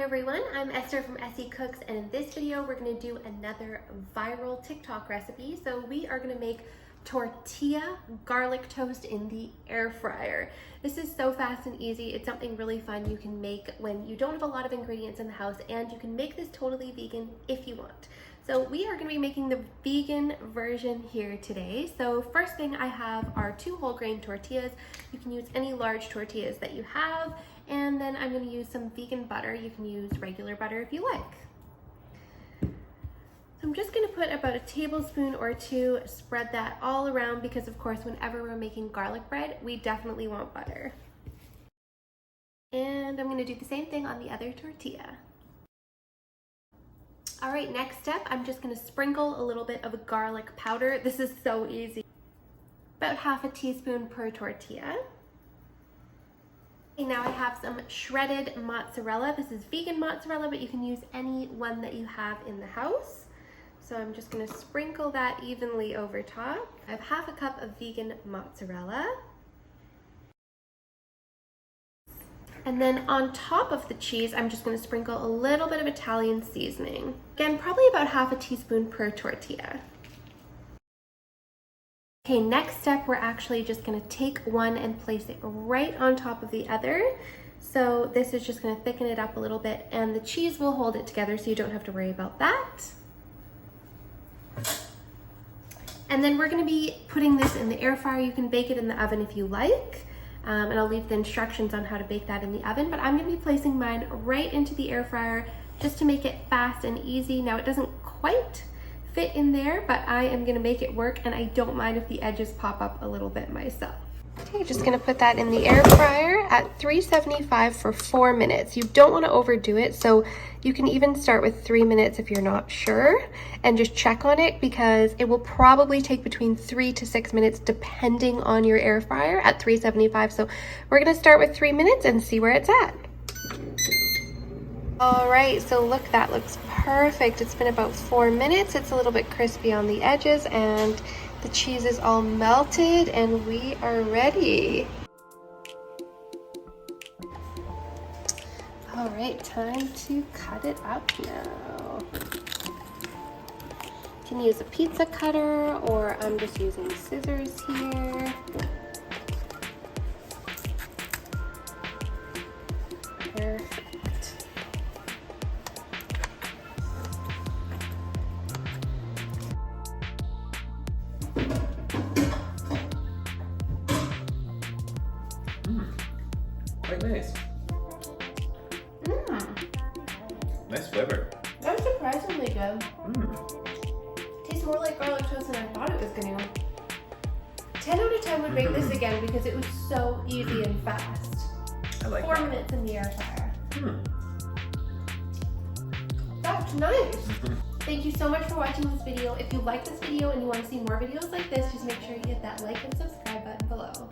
everyone, I'm Esther from ESSYCOOKS, and in this video we're going to do another viral TikTok recipe. So we are going to make tortilla garlic toast in the air fryer. This is so fast and easy. It's something really fun you can make when you don't have a lot of ingredients in the house, and you can make this totally vegan if you want. So we are going to be making the vegan version here today. So first thing I have are 2 whole grain tortillas. You can use any large tortillas that you have. And then I'm going to use some vegan butter. You can use regular butter if you like. So I'm just going to put about a tablespoon or 2, spread that all around because of course whenever we're making garlic bread, we definitely want butter. And I'm going to do the same thing on the other tortilla. All right, next step, I'm just going to sprinkle a little bit of garlic powder. This is so easy. About half a teaspoon per tortilla. Now I have some shredded mozzarella. This is vegan mozzarella, but you can use any one that you have in the house. So I'm just going to sprinkle that evenly over top. I have half a cup of vegan mozzarella. And then on top of the cheese, I'm just going to sprinkle a little bit of Italian seasoning. Again, probably about half a teaspoon per tortilla. Okay, next step, we're actually just going to take one and place it right on top of the other. So this is just going to thicken it up a little bit, and the cheese will hold it together so you don't have to worry about that. And then we're going to be putting this in the air fryer. You can bake it in the oven if you like, and I'll leave the instructions on how to bake that in the oven, but I'm going to be placing mine right into the air fryer just to make it fast and easy. Now it doesn't quite fit in there, but I am gonna make it work, and I don't mind if the edges pop up a little bit myself. Okay, just gonna put that in the air fryer at 375 for 4 minutes. You don't wanna overdo it, so you can even start with 3 minutes if you're not sure, and just check on it because it will probably take between 3 to 6 minutes depending on your air fryer at 375. So we're gonna start with 3 minutes and see where it's at. All right, so look, that looks perfect. It's been about 4 minutes. It's a little bit crispy on the edges, and the cheese is all melted, and we are ready. All right, time to cut it up now. You can use a pizza cutter, or I'm just using scissors here. Perfect. Quite nice. Nice flavor. That was surprisingly good. Tastes more like garlic toast than I thought it was going to. 10 out of 10 would make this again because it was so easy and fast. I like 4 that. minutes in the air fryer. That's nice. Thank you so much for watching this video. If you like this video and you want to see more videos like this, just make sure you hit that like and subscribe button below.